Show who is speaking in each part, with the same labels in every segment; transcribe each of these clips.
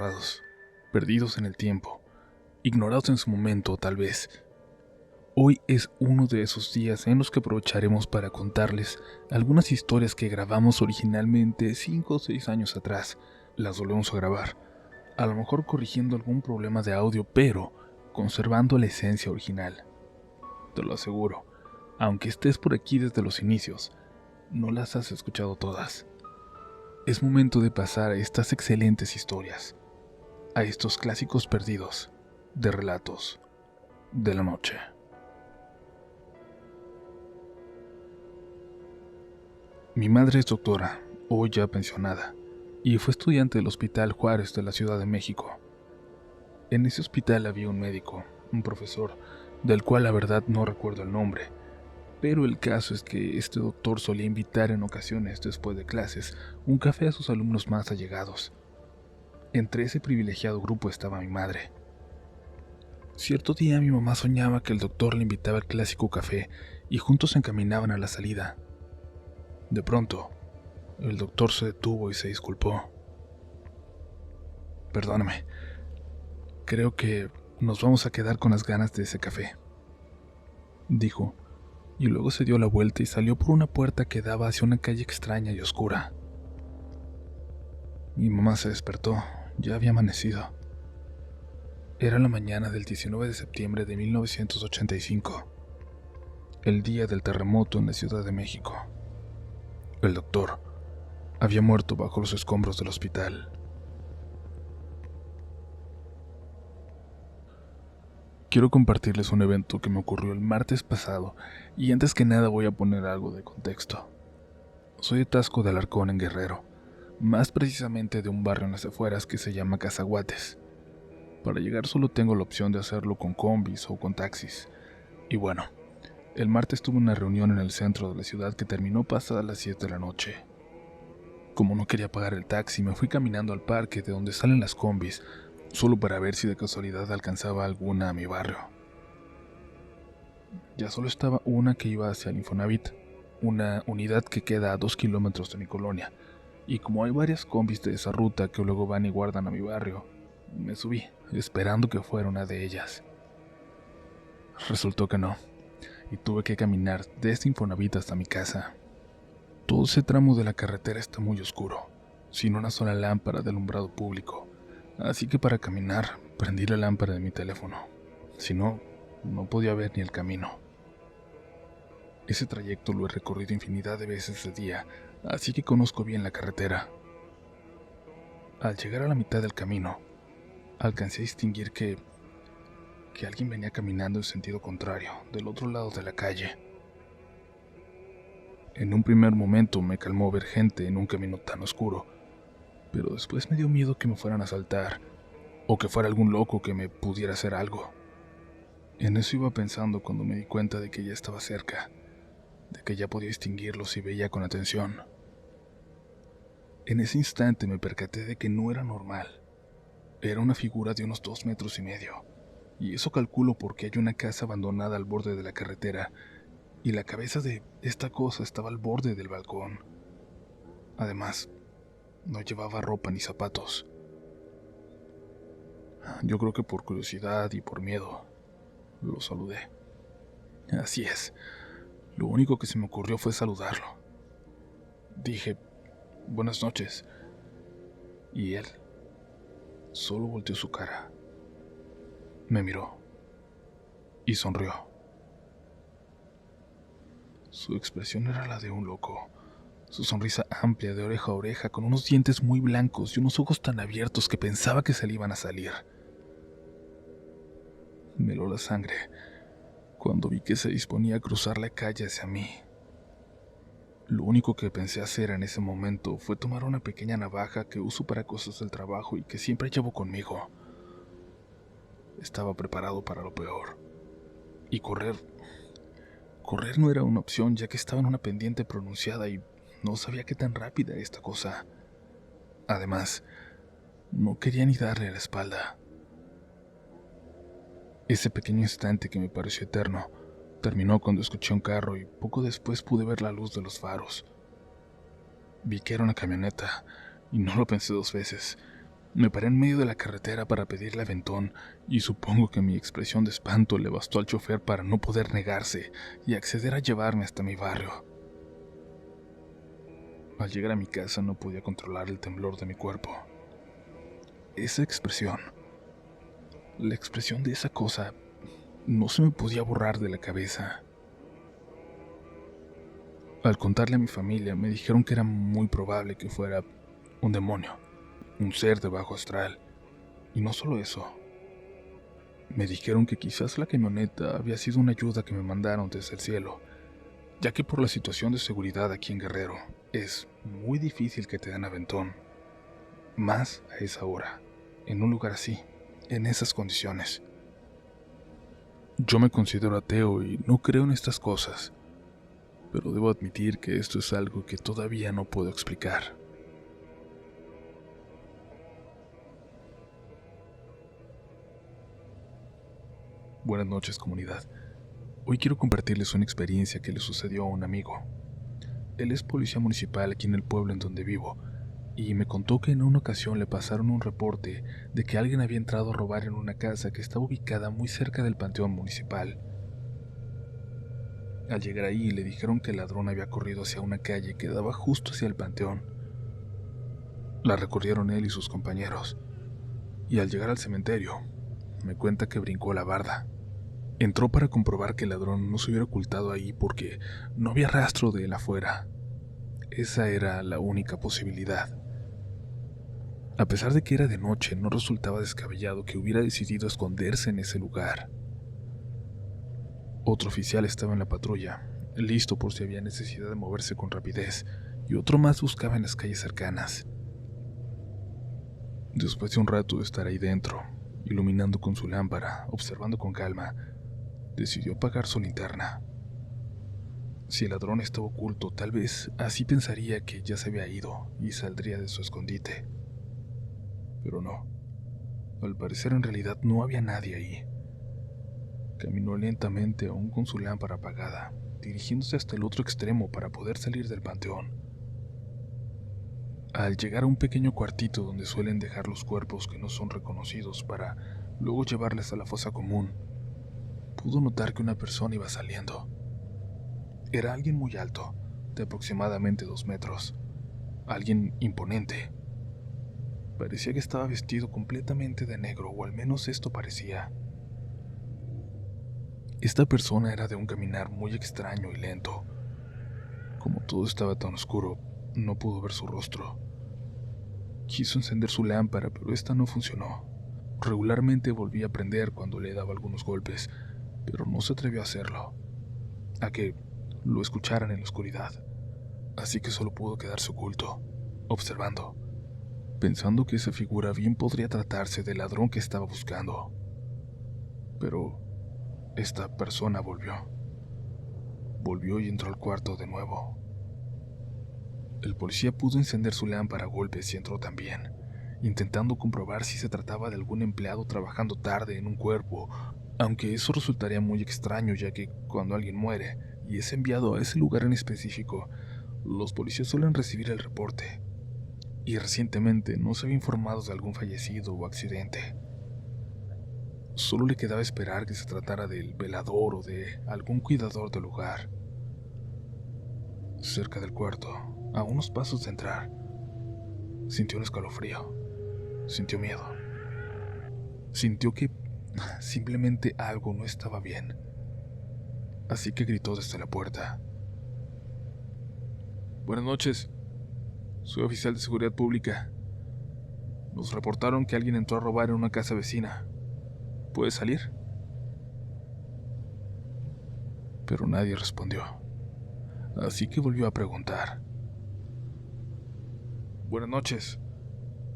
Speaker 1: borrados, perdidos en el tiempo, ignorados en su momento tal vez. Hoy es uno de esos días en los que aprovecharemos para contarles algunas historias que grabamos originalmente 5 o 6 años atrás. Las volvemos a grabar, a lo mejor corrigiendo algún problema de audio, pero conservando la esencia original. Te lo aseguro, aunque estés por aquí desde los inicios, no las has escuchado todas. Es momento de pasar a estas excelentes historias, a estos clásicos perdidos de relatos de la noche. Mi madre es doctora, hoy ya pensionada, y fue estudiante del Hospital Juárez de la Ciudad de México. En ese hospital había un médico, un profesor, del cual la verdad no recuerdo el nombre, pero el caso es que este doctor solía invitar en ocasiones, después de clases, un café a sus alumnos más allegados. Entre ese privilegiado grupo estaba mi madre. Cierto día mi mamá soñaba que el doctor le invitaba al clásico café y juntos se encaminaban a la salida. De pronto, el doctor se detuvo y se disculpó. «Perdóname, creo que nos vamos a quedar con las ganas de ese café», dijo, y luego se dio la vuelta y salió por una puerta que daba hacia una calle extraña y oscura. Mi mamá se despertó, ya había amanecido. Era la mañana del 19 de septiembre de 1985, el día del terremoto en la Ciudad de México. El doctor había muerto bajo los escombros del hospital. Quiero compartirles un evento que me ocurrió el martes pasado, y antes que nada voy a poner algo de contexto. Soy de Taxco de Alarcón, en Guerrero, más precisamente de un barrio en las afueras que se llama Cazaguates. Para llegar solo tengo la opción de hacerlo con combis o con taxis. Y bueno, el martes tuve una reunión en el centro de la ciudad que terminó pasadas las 7 de la noche. Como no quería pagar el taxi, me fui caminando al parque de donde salen las combis, solo para ver si de casualidad alcanzaba alguna a mi barrio. Ya solo estaba una que iba hacia el Infonavit, una unidad que queda a 2 kilómetros de mi colonia, y como hay varias combis de esa ruta que luego van y guardan a mi barrio, me subí, esperando que fuera una de ellas. Resultó que no, y tuve que caminar desde Infonavit hasta mi casa. Todo ese tramo de la carretera está muy oscuro, sin una sola lámpara de alumbrado público, así que para caminar prendí la lámpara de mi teléfono, si no, no podía ver ni el camino. Ese trayecto lo he recorrido infinidad de veces de día, así que conozco bien la carretera. Al llegar a la mitad del camino, alcancé a distinguir que alguien venía caminando en sentido contrario, del otro lado de la calle. En un primer momento me calmó ver gente en un camino tan oscuro, pero después me dio miedo que me fueran a asaltar, o que fuera algún loco que me pudiera hacer algo. En eso iba pensando cuando me di cuenta de que ya estaba cerca, de que ya podía distinguirlos y veía con atención. En ese instante me percaté de que no era normal. Era una figura de unos 2,5 metros, y eso calculo porque hay una casa abandonada al borde de la carretera, y la cabeza de esta cosa estaba al borde del balcón. Además, no llevaba ropa ni zapatos. Yo creo que por curiosidad y por miedo, lo saludé. Así es, lo único que se me ocurrió fue saludarlo. Dije, «Buenas noches», y él solo volteó su cara, me miró y sonrió. Su expresión era la de un loco, su sonrisa amplia de oreja a oreja, con unos dientes muy blancos y unos ojos tan abiertos que pensaba que se le iban a salir. Me heló la sangre cuando vi que se disponía a cruzar la calle hacia mí. Lo único que pensé hacer en ese momento fue tomar una pequeña navaja que uso para cosas del trabajo y que siempre llevo conmigo. Estaba preparado para lo peor. Y correr no era una opción, ya que estaba en una pendiente pronunciada y no sabía qué tan rápida era esta cosa. Además, no quería ni darle la espalda. Ese pequeño instante que me pareció eterno terminó cuando escuché un carro y poco después pude ver la luz de los faros. Vi que era una camioneta y no lo pensé 2 veces. Me paré en medio de la carretera para pedirle aventón y supongo que mi expresión de espanto le bastó al chofer para no poder negarse y acceder a llevarme hasta mi barrio. Al llegar a mi casa no podía controlar el temblor de mi cuerpo. Esa expresión, la expresión de esa cosa, no se me podía borrar de la cabeza. Al contarle a mi familia me dijeron que era muy probable que fuera un demonio, un ser de bajo astral. Y no solo eso, me dijeron que quizás la camioneta había sido una ayuda que me mandaron desde el cielo, ya que por la situación de seguridad aquí en Guerrero, es muy difícil que te den aventón, más a esa hora, en un lugar así, en esas condiciones. Yo me considero ateo y no creo en estas cosas, pero debo admitir que esto es algo que todavía no puedo explicar. Buenas noches, comunidad. Hoy quiero compartirles una experiencia que le sucedió a un amigo. Él es policía municipal aquí en el pueblo en donde vivo, y me contó que en una ocasión le pasaron un reporte de que alguien había entrado a robar en una casa que estaba ubicada muy cerca del panteón municipal. Al llegar ahí le dijeron que el ladrón había corrido hacia una calle que daba justo hacia el panteón. La recorrieron él y sus compañeros, y al llegar al cementerio, me cuenta que brincó la barda. Entró para comprobar que el ladrón no se hubiera ocultado ahí porque no había rastro de él afuera. Esa era la única posibilidad. A pesar de que era de noche, no resultaba descabellado que hubiera decidido esconderse en ese lugar. Otro oficial estaba en la patrulla, listo por si había necesidad de moverse con rapidez, y otro más buscaba en las calles cercanas. Después de un rato de estar ahí dentro, iluminando con su lámpara, observando con calma, decidió apagar su linterna. Si el ladrón estaba oculto, tal vez así pensaría que ya se había ido y saldría de su escondite. Pero no. Al parecer en realidad no había nadie ahí. Caminó lentamente aún con su lámpara apagada, dirigiéndose hasta el otro extremo para poder salir del panteón. Al llegar a un pequeño cuartito donde suelen dejar los cuerpos que no son reconocidos para luego llevarles a la fosa común, pudo notar que una persona iba saliendo. Era alguien muy alto, de aproximadamente 2 metros. Alguien imponente. Parecía que estaba vestido completamente de negro, o al menos esto parecía. Esta persona era de un caminar muy extraño y lento. Como todo estaba tan oscuro, no pudo ver su rostro. Quiso encender su lámpara, pero esta no funcionó. Regularmente volvía a prender cuando le daba algunos golpes, pero no se atrevió a hacerlo, a que lo escucharan en la oscuridad. Así que solo pudo quedarse oculto, observando, pensando que esa figura bien podría tratarse del ladrón que estaba buscando. Pero esta persona volvió. Volvió y entró al cuarto de nuevo. El policía pudo encender su lámpara a golpes y entró también, intentando comprobar si se trataba de algún empleado trabajando tarde en un cuerpo, aunque eso resultaría muy extraño, ya que cuando alguien muere y es enviado a ese lugar en específico, los policías suelen recibir el reporte, y recientemente no se había informado de algún fallecido o accidente. Solo le quedaba esperar que se tratara del velador o de algún cuidador del lugar. Cerca del cuarto, a unos pasos de entrar, sintió un escalofrío, sintió miedo, sintió que simplemente algo no estaba bien. Así que gritó desde la puerta: «Buenas noches, soy oficial de seguridad pública. Nos reportaron que alguien entró a robar en una casa vecina. ¿Puede salir?». Pero nadie respondió, así que volvió a preguntar: «Buenas noches,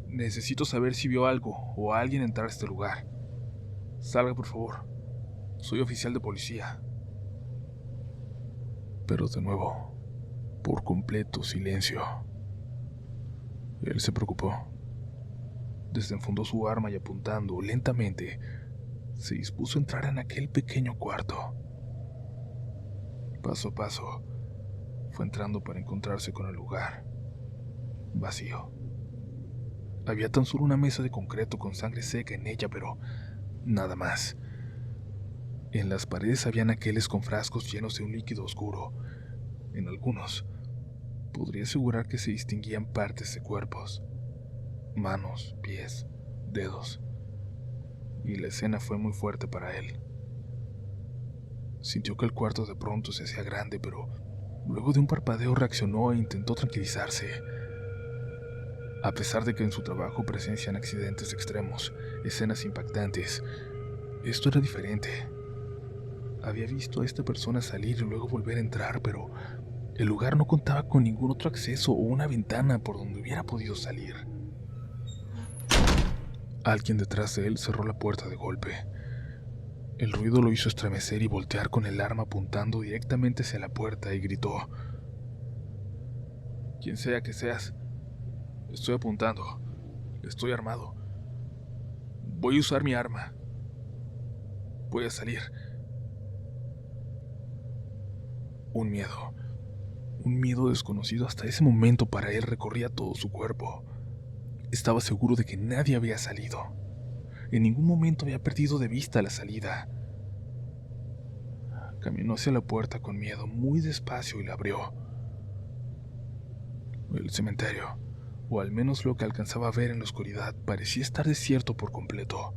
Speaker 1: necesito saber si vio algo o a alguien entrar a este lugar. Salga, por favor, soy oficial de policía». Pero de nuevo, por completo silencio. Él se preocupó. Desenfundó su arma y apuntando lentamente, se dispuso a entrar en aquel pequeño cuarto. Paso a paso, fue entrando para encontrarse con el lugar vacío. Había tan solo una mesa de concreto con sangre seca en ella, pero nada más. En las paredes habían aqueles con frascos llenos de un líquido oscuro. En algunos, podría asegurar que se distinguían partes de cuerpos, manos, pies, dedos. Y la escena fue muy fuerte para él. Sintió que el cuarto de pronto se hacía grande, pero luego de un parpadeo reaccionó e intentó tranquilizarse. A pesar de que en su trabajo presencian accidentes extremos, escenas impactantes, esto era diferente. Había visto a esta persona salir y luego volver a entrar, pero el lugar no contaba con ningún otro acceso o una ventana por donde hubiera podido salir. Alguien detrás de él cerró la puerta de golpe. El ruido lo hizo estremecer y voltear con el arma apuntando directamente hacia la puerta y gritó: «Quien sea que seas, estoy apuntando. Estoy armado. Voy a usar mi arma. Voy a salir». Un miedo desconocido hasta ese momento para él recorría todo su cuerpo. Estaba seguro de que nadie había salido. En ningún momento había perdido de vista la salida. Caminó hacia la puerta con miedo, muy despacio, y la abrió. El cementerio, o al menos lo que alcanzaba a ver en la oscuridad, parecía estar desierto por completo.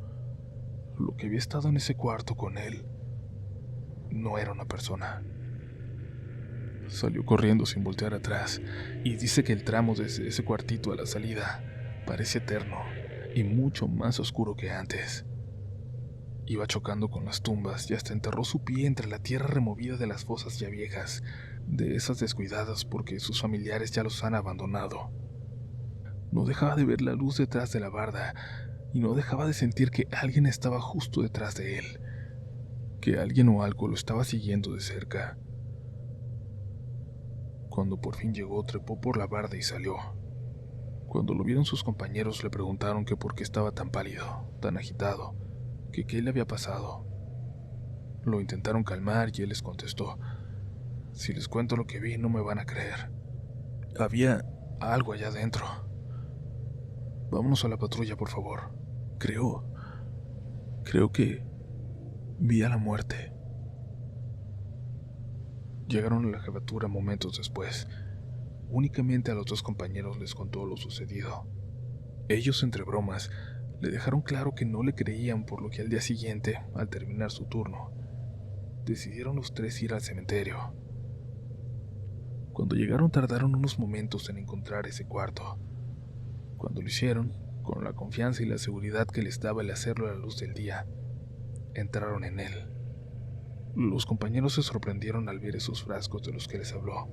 Speaker 1: Lo que había estado en ese cuarto con él no era una persona. Salió corriendo sin voltear atrás, y dice que el tramo desde ese cuartito a la salida parece eterno y mucho más oscuro que antes. Iba chocando con las tumbas y hasta enterró su pie entre la tierra removida de las fosas ya viejas, de esas descuidadas porque sus familiares ya los han abandonado. No dejaba de ver la luz detrás de la barda y no dejaba de sentir que alguien estaba justo detrás de él, que alguien o algo lo estaba siguiendo de cerca. Cuando por fin llegó, trepó por la barda y salió. Cuando lo vieron sus compañeros le preguntaron que por qué estaba tan pálido, tan agitado, que qué le había pasado. Lo intentaron calmar y él les contestó: «Si les cuento lo que vi, no me van a creer. Había algo allá adentro. Vámonos a la patrulla, por favor. Creo que vi a la muerte». Llegaron a la jefatura momentos después. Únicamente a los dos compañeros les contó lo sucedido. Ellos, entre bromas, le dejaron claro que no le creían, por lo que al día siguiente, al terminar su turno, decidieron los tres ir al cementerio. Cuando llegaron tardaron unos momentos en encontrar ese cuarto. Cuando lo hicieron, con la confianza y la seguridad que les daba el hacerlo a la luz del día, entraron en él. Los compañeros se sorprendieron al ver esos frascos de los que les habló.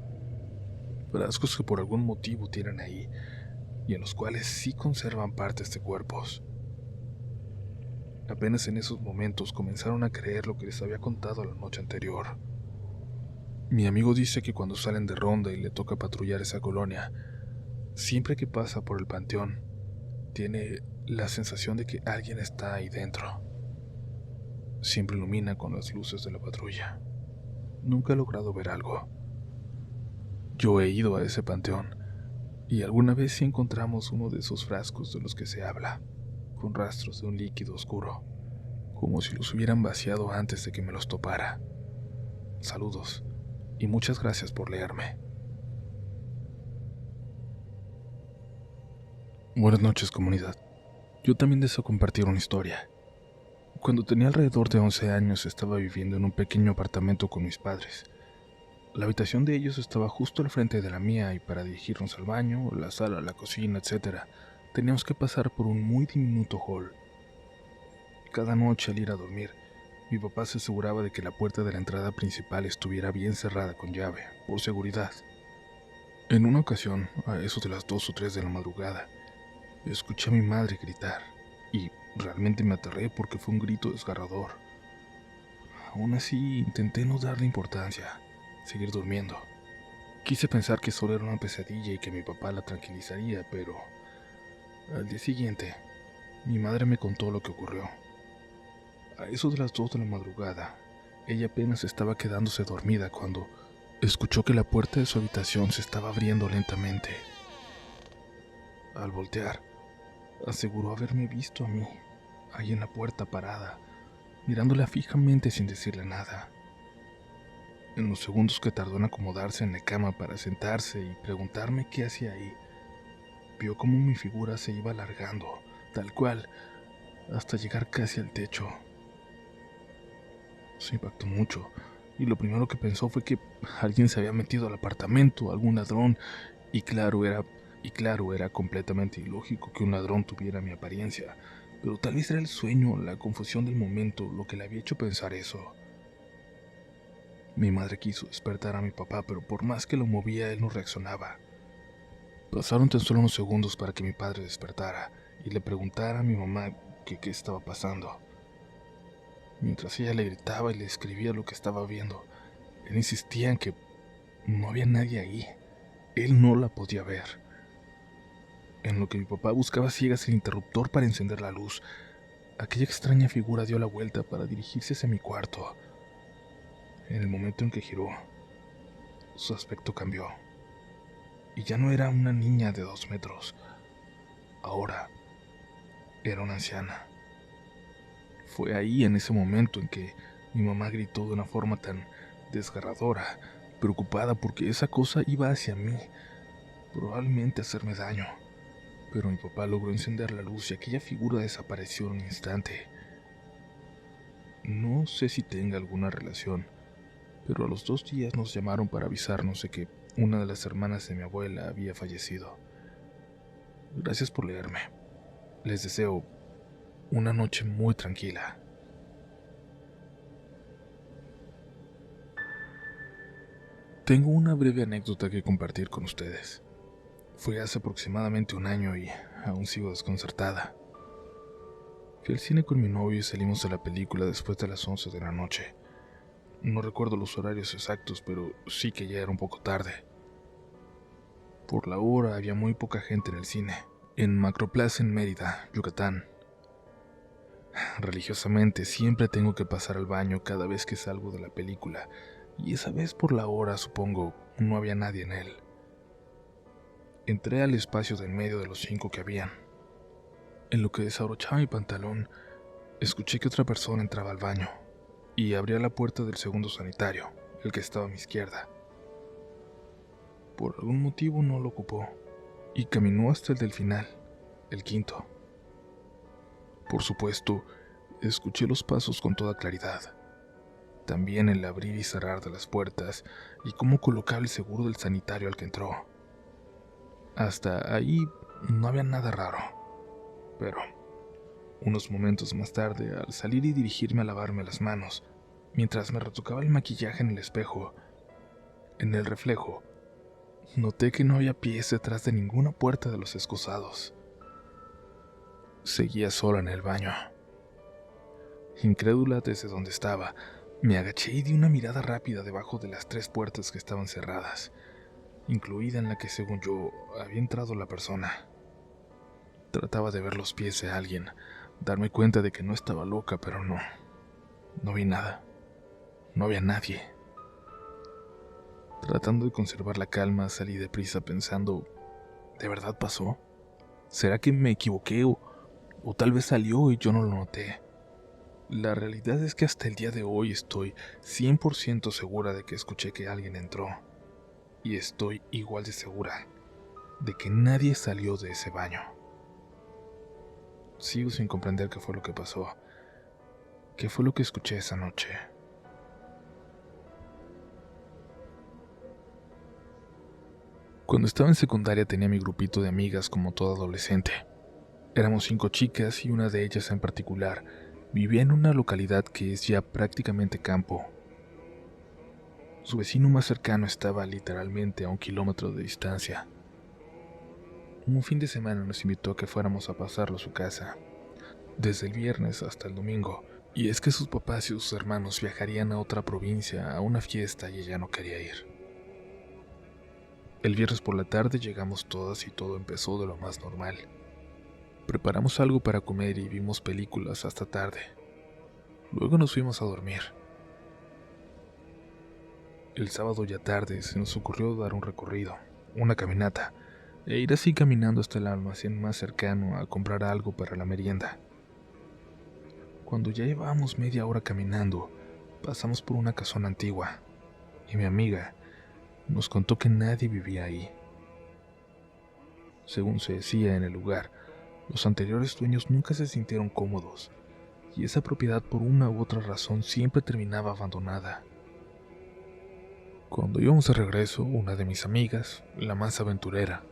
Speaker 1: Frascos que por algún motivo tienen ahí y en los cuales sí conservan partes de cuerpos. Apenas en esos momentos comenzaron a creer lo que les había contado la noche anterior. Mi amigo dice que cuando salen de ronda y le toca patrullar esa colonia, siempre que pasa por el panteón, tiene la sensación de que alguien está ahí dentro. Siempre ilumina con las luces de la patrulla. Nunca he logrado ver algo. Yo he ido a ese panteón y alguna vez sí encontramos uno de esos frascos de los que se habla, con rastros de un líquido oscuro, como si los hubieran vaciado antes de que me los topara. Saludos y muchas gracias por leerme. Buenas noches, comunidad. Yo también deseo compartir una historia. Cuando tenía alrededor de 11 años estaba viviendo en un pequeño apartamento con mis padres. La habitación de ellos estaba justo al frente de la mía y para dirigirnos al baño, la sala, la cocina, etc., teníamos que pasar por un muy diminuto hall. Cada noche al ir a dormir, mi papá se aseguraba de que la puerta de la entrada principal estuviera bien cerrada con llave, por seguridad. En una ocasión, a eso de las 2 o 3 de la madrugada, escuché a mi madre gritar y realmente me aterré porque fue un grito desgarrador. Aún así, intenté no darle importancia, seguir durmiendo. Quise pensar que solo era una pesadilla y que mi papá la tranquilizaría, pero al día siguiente, mi madre me contó lo que ocurrió. A eso de las 2 de la madrugada, ella apenas estaba quedándose dormida cuando escuchó que la puerta de su habitación se estaba abriendo lentamente. Al voltear, aseguró haberme visto a mí, ahí en la puerta parada, mirándola fijamente sin decirle nada. En los segundos que tardó en acomodarse en la cama para sentarse y preguntarme qué hacía ahí, vio cómo mi figura se iba alargando, tal cual, hasta llegar casi al techo. Se impactó mucho, y lo primero que pensó fue que alguien se había metido al apartamento, algún ladrón, y claro, era completamente ilógico que un ladrón tuviera mi apariencia, pero tal vez era el sueño, la confusión del momento, lo que le había hecho pensar eso. Mi madre quiso despertar a mi papá, pero por más que lo movía, él no reaccionaba. Pasaron tan solo unos segundos para que mi padre despertara y le preguntara a mi mamá que qué estaba pasando. Mientras ella le gritaba y le escribía lo que estaba viendo, él insistía en que no había nadie ahí. Él no la podía ver. En lo que mi papá buscaba a ciegas el interruptor para encender la luz, aquella extraña figura dio la vuelta para dirigirse hacia mi cuarto. En el momento en que giró, su aspecto cambió. Y ya no era una niña de 2 metros. Ahora era una anciana. Fue ahí, en ese momento, en que mi mamá gritó de una forma tan desgarradora, preocupada porque esa cosa iba hacia mí, probablemente a hacerme daño. Pero mi papá logró encender la luz y aquella figura desapareció en un instante. No sé si tenga alguna relación, pero a los 2 días nos llamaron para avisarnos de que una de las hermanas de mi abuela había fallecido. Gracias por leerme. Les deseo una noche muy tranquila. Tengo una breve anécdota que compartir con ustedes. Fue hace aproximadamente 1 año y aún sigo desconcertada. Fui al cine con mi novio y salimos de la película después de las 11 de la noche. No recuerdo los horarios exactos, pero sí que ya era un poco tarde. Por la hora había muy poca gente en el cine, en Macroplaza en Mérida, Yucatán. Religiosamente siempre tengo que pasar al baño cada vez que salgo de la película, y esa vez por la hora, supongo, no había nadie en él. Entré al espacio de en medio de los 5 que habían. En lo que desabrochaba mi pantalón, escuché que otra persona entraba al baño y abría la puerta del segundo sanitario, el que estaba a mi izquierda. Por algún motivo no lo ocupó y caminó hasta el del final, el quinto. Por supuesto, escuché los pasos con toda claridad. También el abrir y cerrar de las puertas y cómo colocaba el seguro del sanitario al que entró. Hasta ahí no había nada raro, pero unos momentos más tarde, al salir y dirigirme a lavarme las manos, mientras me retocaba el maquillaje en el espejo, en el reflejo, noté que no había pies detrás de ninguna puerta de los excusados. Seguía sola en el baño. Incrédula desde donde estaba, me agaché y di una mirada rápida debajo de las 3 puertas que estaban cerradas, incluida en la que, según yo, había entrado la persona. Trataba de ver los pies de alguien, darme cuenta de que no estaba loca, pero no vi nada. No había nadie. Tratando de conservar la calma, salí deprisa pensando, ¿de verdad pasó? ¿Será que me equivoqué o tal vez salió y yo no lo noté? La realidad es que hasta el día de hoy estoy 100% segura de que escuché que alguien entró. Y estoy igual de segura de que nadie salió de ese baño. Sigo sin comprender qué fue lo que pasó. ¿Qué fue lo que escuché esa noche? Cuando estaba en secundaria tenía mi grupito de amigas como todo adolescente. Éramos 5 chicas y una de ellas en particular vivía en una localidad que es ya prácticamente campo. Su vecino más cercano estaba literalmente a 1 kilómetro de distancia. Un fin de semana nos invitó a que fuéramos a pasarlo a su casa, desde el viernes hasta el domingo, y es que sus papás y sus hermanos viajarían a otra provincia a una fiesta y ella no quería ir. El viernes por la tarde llegamos todas y todo empezó de lo más normal. Preparamos algo para comer y vimos películas hasta tarde. Luego nos fuimos a dormir. El sábado ya tarde se nos ocurrió dar un recorrido, una caminata, e ir así caminando hasta el almacén más cercano a comprar algo para la merienda. Cuando ya llevábamos media hora caminando, pasamos por una casona antigua, y mi amiga nos contó que nadie vivía ahí. Según se decía en el lugar, los anteriores dueños nunca se sintieron cómodos, y esa propiedad por una u otra razón siempre terminaba abandonada. Cuando íbamos de regreso, una de mis amigas, la más aventurera,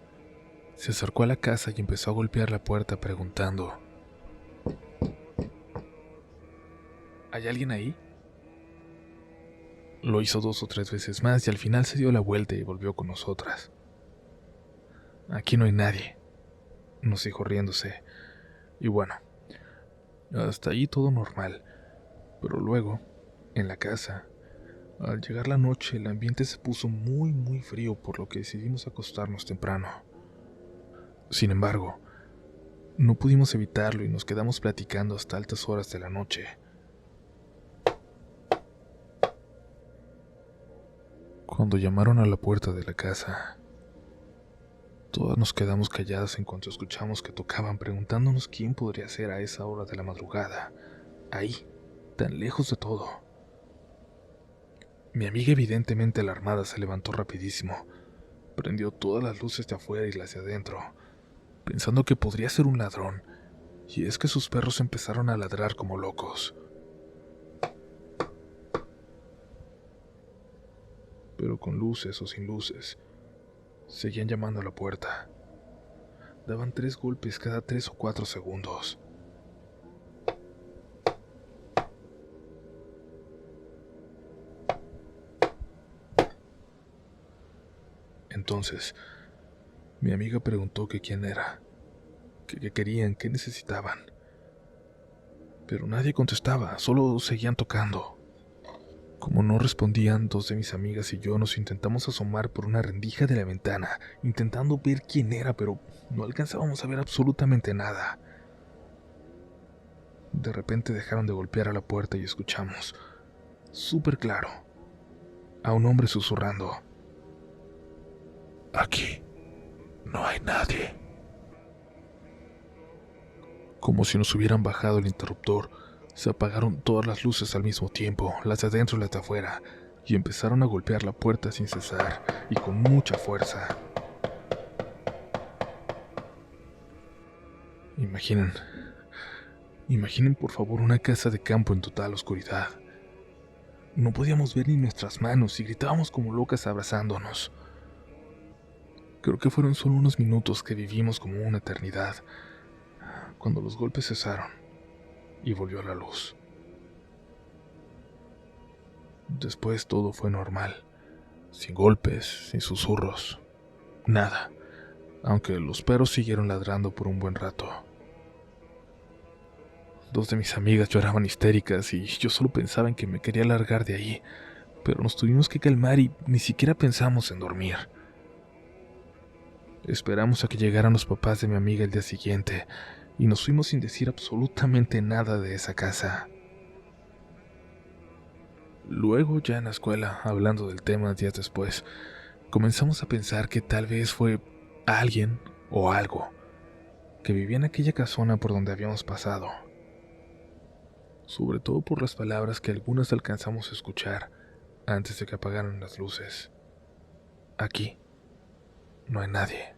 Speaker 1: se acercó a la casa y empezó a golpear la puerta preguntando: ¿hay alguien ahí? Lo hizo 2 o 3 veces más y al final se dio la vuelta y volvió con nosotras. Aquí no hay nadie, nos dijo riéndose. Y bueno, hasta ahí todo normal. Pero luego, en la casa, al llegar la noche, el ambiente se puso muy frío, por lo que decidimos acostarnos temprano. Sin embargo, no pudimos evitarlo y nos quedamos platicando hasta altas horas de la noche. Cuando llamaron a la puerta de la casa, todas nos quedamos calladas en cuanto escuchamos que tocaban, preguntándonos quién podría ser a esa hora de la madrugada, ahí, tan lejos de todo. Mi amiga, evidentemente alarmada, se levantó rapidísimo, prendió todas las luces de afuera y las de adentro, pensando que podría ser un ladrón, y es que sus perros empezaron a ladrar como locos. Pero con luces o sin luces, seguían llamando a la puerta. Daban 3 golpes cada 3 o 4 segundos. Entonces, mi amiga preguntó que quién era, que querían, qué necesitaban. Pero nadie contestaba, solo seguían tocando. Como no respondían, 2 de mis amigas y yo nos intentamos asomar por una rendija de la ventana, intentando ver quién era, pero no alcanzábamos a ver absolutamente nada. De repente dejaron de golpear a la puerta y escuchamos, súper claro, a un hombre susurrando: aquí no hay nadie. Como si nos hubieran bajado el interruptor, se apagaron todas las luces al mismo tiempo, las de adentro y las de afuera, y empezaron a golpear la puerta sin cesar y con mucha fuerza. Imaginen por favor una casa de campo en total oscuridad. No podíamos ver ni nuestras manos y gritábamos como locas abrazándonos. Creo que fueron solo unos minutos que vivimos como una eternidad, cuando los golpes cesaron y volvió la luz. Después todo fue normal, sin golpes, sin susurros, nada, aunque los perros siguieron ladrando por un buen rato. 2 de mis amigas lloraban histéricas y yo solo pensaba en que me quería largar de ahí, pero nos tuvimos que calmar y ni siquiera pensamos en dormir. Esperamos a que llegaran los papás de mi amiga el día siguiente y nos fuimos sin decir absolutamente nada de esa casa. Luego, ya en la escuela, hablando del tema días después, comenzamos a pensar que tal vez fue alguien o algo que vivía en aquella casona por donde habíamos pasado. Sobre todo por las palabras que algunas alcanzamos a escuchar antes de que apagaran las luces. Aquí no hay nadie.